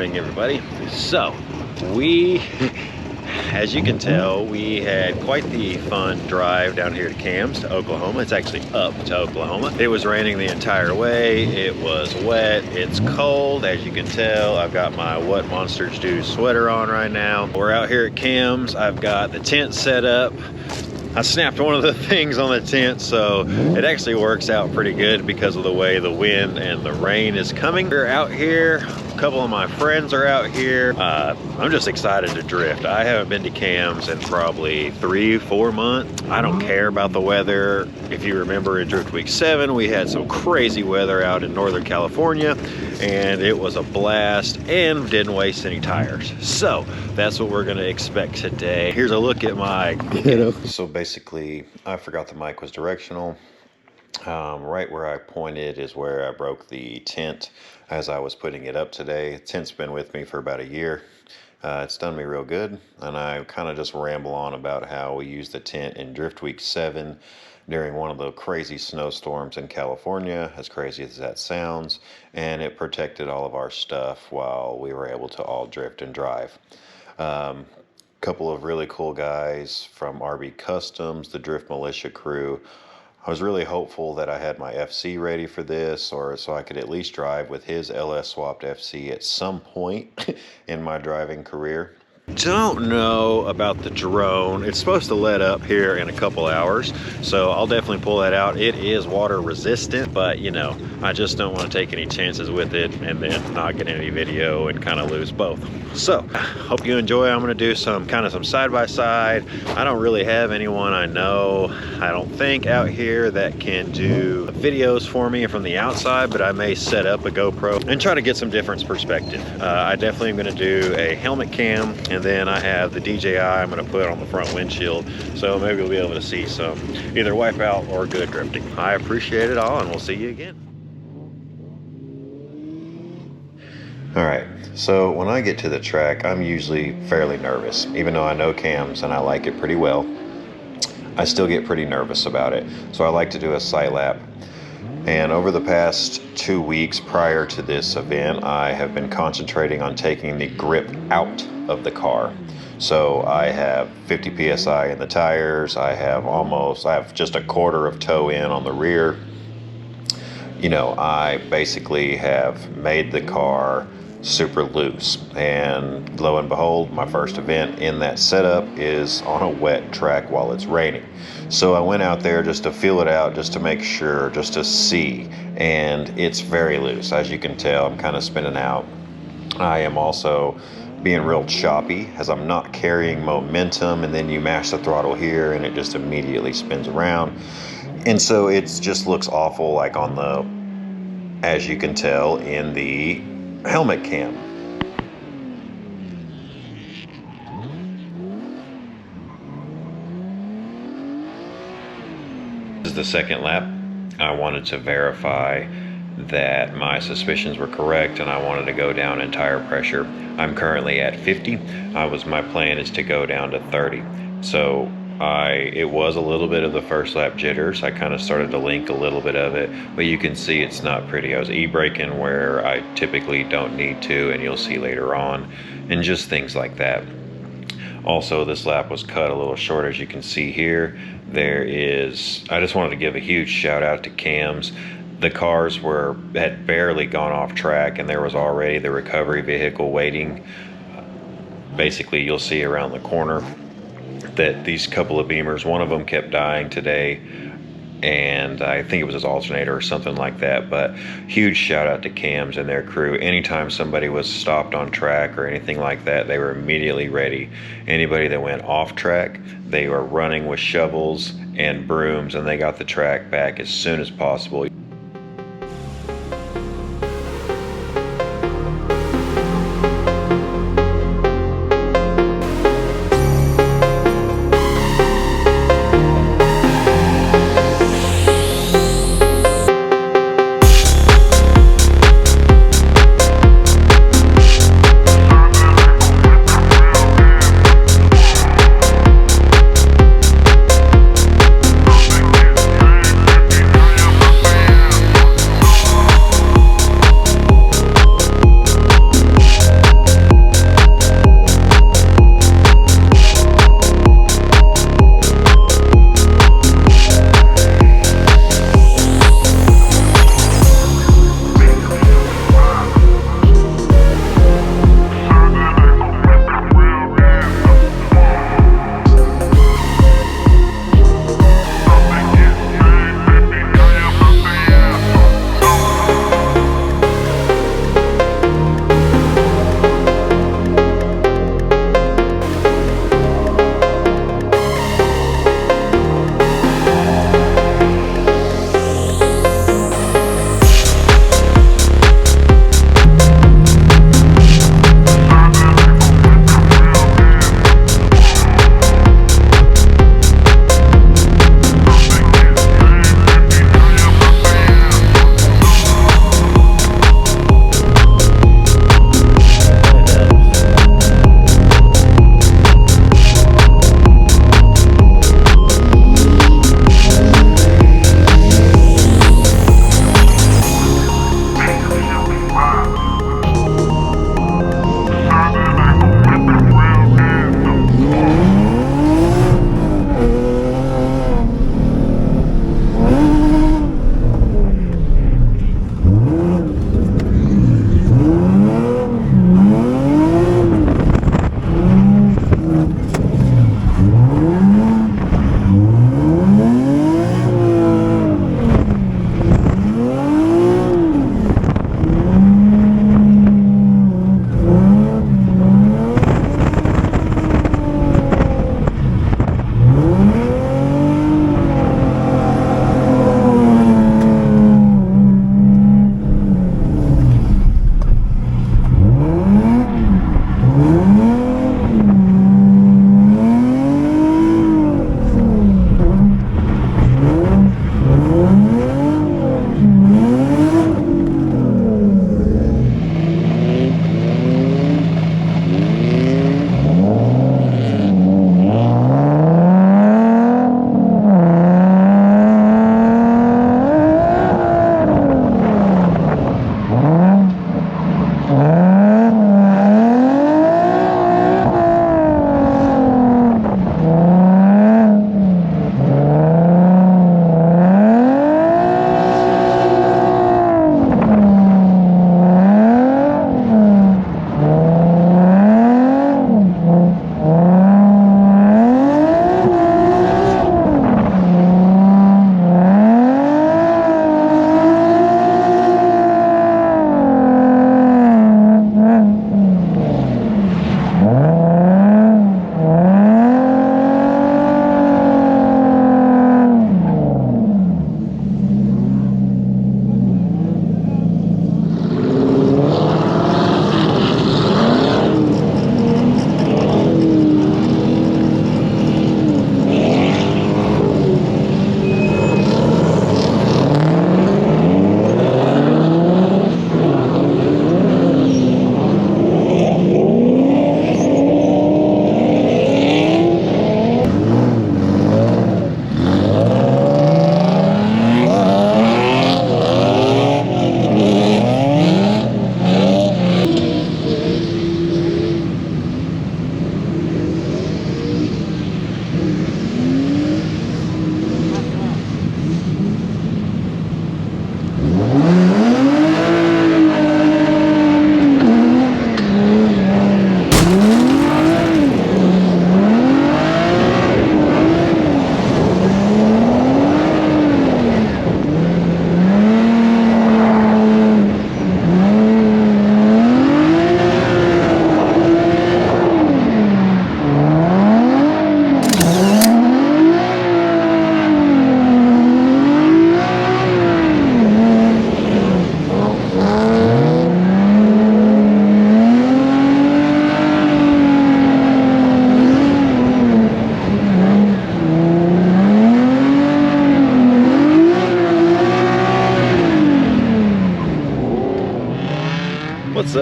morning, everybody. So as you can tell, we had quite the fun drive down here to Cams, to Oklahoma. It's actually up to Oklahoma. It was raining the entire way. It was wet. It's cold, as you can tell. I've got my What Monsters Do sweater on right now. We're out here at Cams. I've got the tent set up. I snapped one of the things on the tent, so it actually works out pretty good because of the way the wind and the rain is coming. We're out here. A couple of my friends are out here. I'm just excited to drift. I haven't been to Cams in probably 3-4 months. I don't care about the weather. If you remember in Drift Week 7, we had some crazy weather out in Northern California, and it was a blast and didn't waste any tires. So that's what we're gonna expect today. Here's a look at my So basically, I forgot the mic was directional. Right where I pointed is where I broke the tent as I was putting it up today. The tent's been with me for about a year. It's done me real good, and I kind of just ramble on about how we used the tent in Drift Week 7 during one of the crazy snowstorms in California, as crazy as that sounds, and it protected all of our stuff while we were able to all drift and drive. Couple of really cool guys from RB Customs, the Drift Militia crew. I was really hopeful that I had my FC ready for this, or so I could at least drive with his LS swapped FC at some point in my driving career. Don't know about the drone. It's supposed to let up here in a couple hours, so I'll definitely pull that out. It is water resistant, but you know, I just don't want to take any chances with it and then not get any video and kind of lose both. So hope you enjoy. I'm going to do some side by side. I don't really have anyone I know, I don't think, out here that can do videos for me from the outside, but I may set up a GoPro and try to get some different perspective. I definitely am going to do a helmet cam, and then I have the DJI I'm going to put on the front windshield, so maybe we'll be able to see some either wipeout or good drifting. I appreciate it all, and we'll see you again. All right, so when I get to the track, I'm usually fairly nervous. Even though I know Cams and I like it pretty well, I still get pretty nervous about it. So I like to do a sight lap. And over the past 2 weeks prior to this event, I have been concentrating on taking the grip out of the car. So I have 50 PSI in the tires. I have just a quarter of toe in on the rear. You know, I basically have made the car super loose, and lo and behold, my first event in that setup is on a wet track while it's raining. So I went out there just to feel it out, just to make sure, just to see, and it's very loose. As you can tell, I'm kind of spinning out. I am also being real choppy as I'm not carrying momentum, and then you mash the throttle here and it just immediately spins around, and so it just looks awful, like on the, as you can tell in the helmet cam. This is the second lap. I wanted to verify that my suspicions were correct, and I wanted to go down in tire pressure. I'm currently at 50. My plan is to go down to 30. So it was a little bit of the first lap jitters. I kind of started to link a little bit of it, but you can see it's not pretty. I was e-braking where I typically don't need to, and you'll see later on, and just things like that. Also, this lap was cut a little short, as you can see here. I just wanted to give a huge shout out to Cams. The cars had barely gone off track, and there was already the recovery vehicle waiting. Basically, you'll see around the corner that these couple of Beamers, one of them kept dying today, and I think it was his alternator or something like that. But huge shout out to Cams and their crew. Anytime somebody was stopped on track or anything like that, they were immediately ready. Anybody that went off track, they were running with shovels and brooms, and they got the track back as soon as possible.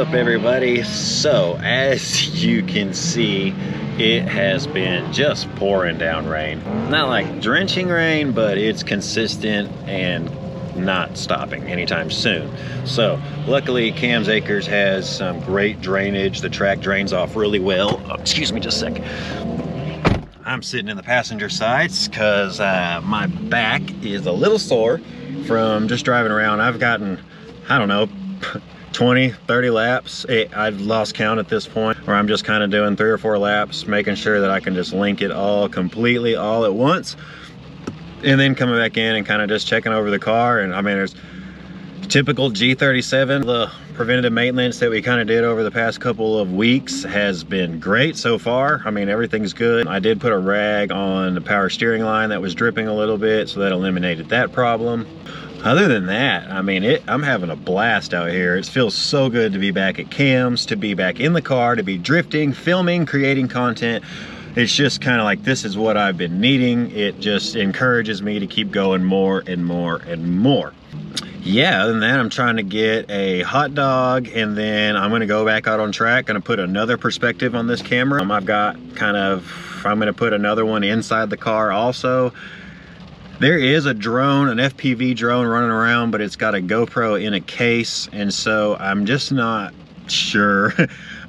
up, everybody? So as you can see, it has been just pouring down rain. Not like drenching rain, but it's consistent and not stopping anytime soon. So luckily Cam's Acres has some great drainage. The track drains off really well. Oh, excuse me just a sec. I'm sitting in the passenger sides because my back is a little sore from just driving around. I've gotten, I don't know, 20, 30 laps. I've lost count at this point, where I'm just kind of doing 3 or 4 laps, making sure that I can just link it all completely all at once, and then coming back in and kind of just checking over the car. And I mean, there's typical G37. The preventative maintenance that we kind of did over the past couple of weeks has been great so far. I mean, everything's good. I did put a rag on the power steering line that was dripping a little bit, so that eliminated that problem. Other than that, I mean, I'm having a blast out here. It feels so good to be back at Cam's, to be back in the car, to be drifting, filming, creating content. It's just kind of like, this is what I've been needing. It just encourages me to keep going more and more and more. Yeah, other than that, I'm trying to get a hot dog, and then I'm gonna go back out on track. Gonna put another perspective on this camera. I'm gonna put another one inside the car also. There is a drone, an FPV drone running around, but it's got a GoPro in a case, and so I'm just not sure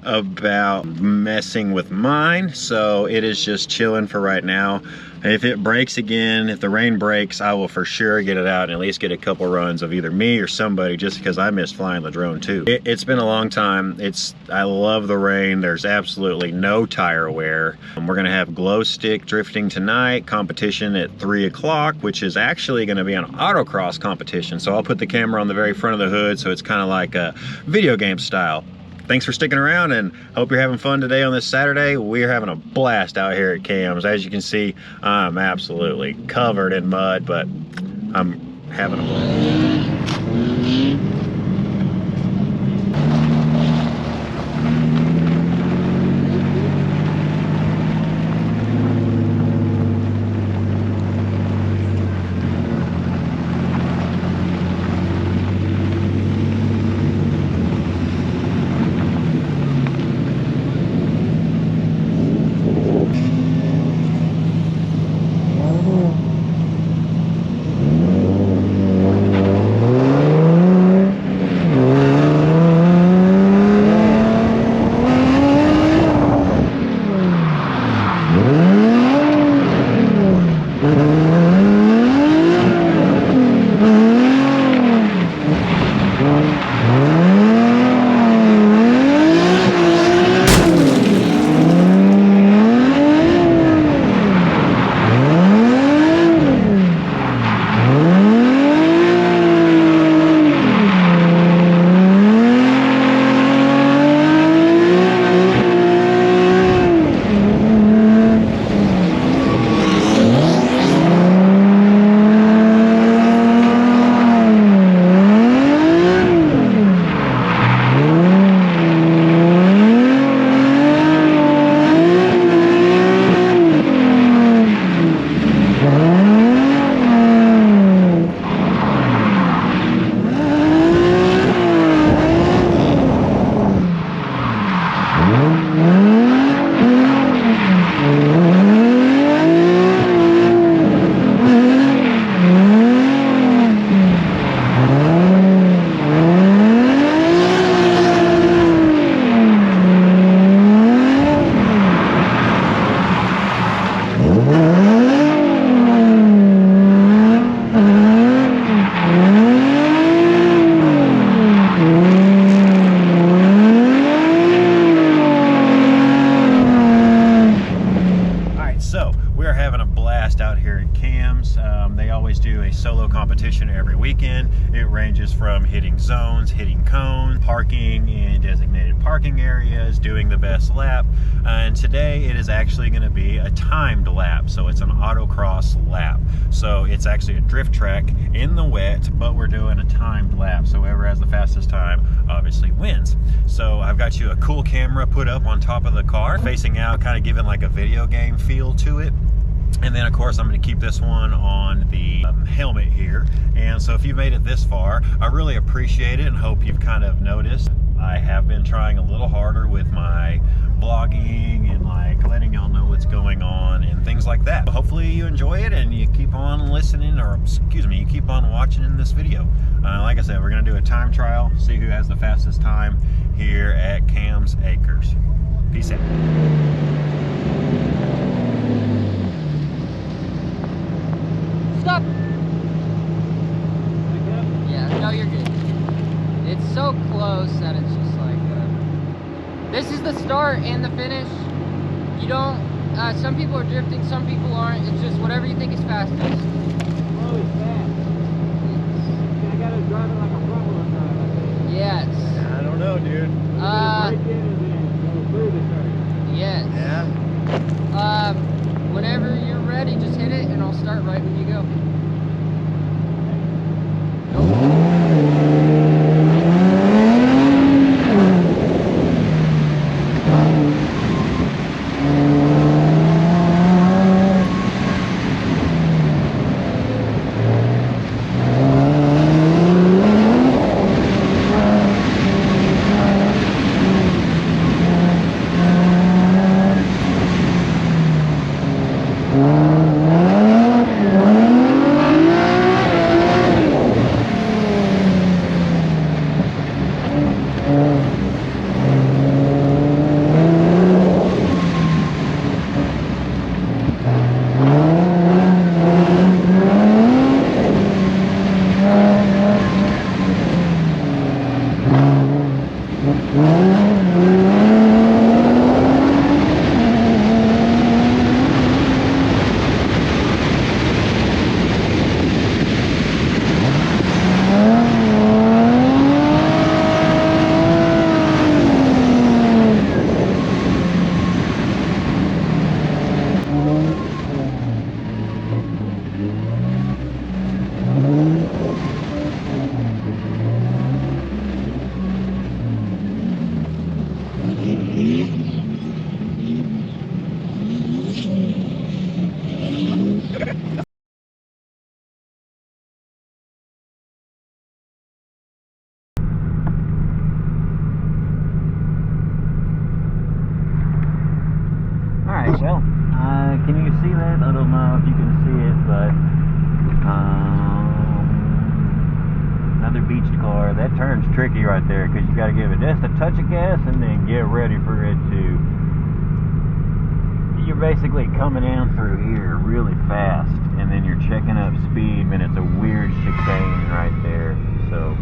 about messing with mine. So it is just chilling for right now. If it breaks again, if the rain breaks, I will for sure get it out and at least get a couple runs of either me or somebody, just because I miss flying the drone too. It's been a long time. I love the rain. There's absolutely no tire wear. We're gonna have glow stick drifting tonight, competition at 3 o'clock, which is actually gonna be an autocross competition. So I'll put the camera on the very front of the hood, so it's kind of like a video game style. Thanks for sticking around, and hope you're having fun today on this Saturday. We're having a blast out here at Cam's. As you can see, I'm absolutely covered in mud, but I'm having a blast. competition every weekend. It ranges from hitting zones, hitting cones, parking in designated parking areas, doing the best lap. And today it is actually going to be a timed lap. So it's an autocross lap. So it's actually a drift track in the wet, but we're doing a timed lap. So whoever has the fastest time obviously wins. So I've got you a cool camera put up on top of the car, facing out, kind of giving like a video game feel to it. And then of course I'm going to keep this one on the helmet here. And so if you've made it this far, I really appreciate it and hope you've kind of noticed I have been trying a little harder with my vlogging and like letting y'all know what's going on and things like that. But hopefully you enjoy it and you keep on listening, or excuse me, you keep on watching in this video. Like I said, we're gonna do a time trial, see who has the fastest time here at Cam's Acres. Peace out. Stop! Yeah, no, you're good. It's so close that it's just like, this is the start and the finish. You don't, some people are drifting, some people aren't. It's just whatever you think is fastest. Oh, it's fast. I gotta drive it like a front-wheel drive. Yes. I don't know, dude. Break in and then go through the turn. Yes. Yeah. Whenever you're ready, just hit it and I'll start right when you go. Alright, well, can you see that? I don't know if you can see it, but another beached car. That turn's tricky right there because you got to give it just a touch of gas and then get ready for it to. You're basically coming down through here really fast, and then you're checking up speed, and it's a weird chicane right there. So.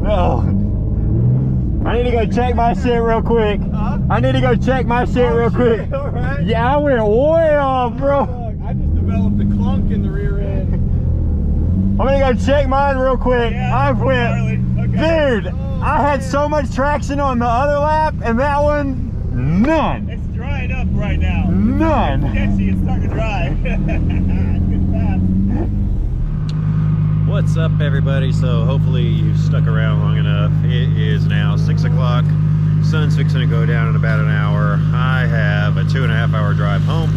No. I need to go check my shit real quick. Huh? I need to go check my shit real quick. All right. Yeah, I went way off, bro. I just developed a clunk in the rear end. I'm gonna go check mine real quick. Yeah, I went, okay. dude, I had so much traction on the other lap, and that one, none. It's drying up right now. None. Sketchy, it's starting to dry. Good pass. What's up, everybody? So hopefully you've stuck around long enough. It is now 6 o'clock. Sun's fixing to go down in about an hour. I have a 2.5 hour drive home.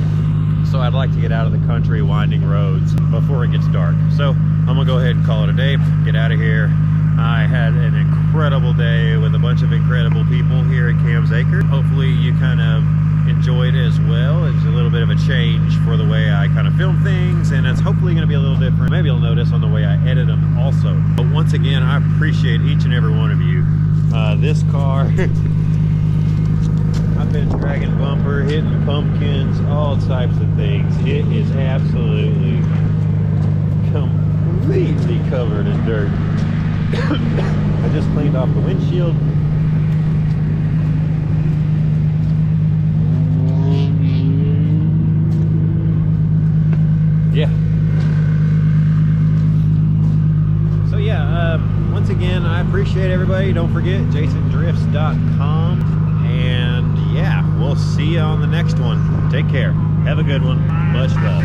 So I'd like to get out of the country winding roads before it gets dark. So I'm gonna go ahead and call it a day, get out of here. I had an incredible day with a bunch of incredible people here at Cam's Acre. Hopefully you kind of enjoyed it as well. It's a little bit of a change for the way I kind of film things, and it's hopefully going to be a little different. Maybe you'll notice on the way I edit them also. But once again, I appreciate each and every one of you. This car, I've been dragging bumper, hitting pumpkins, all types of things. It is absolutely completely covered in dirt. I just cleaned off the windshield. Yeah. So yeah, once again, I appreciate everybody. Don't forget jasondrifts.com, and yeah, we'll see you on the next one. Take care. Have a good one. Much love.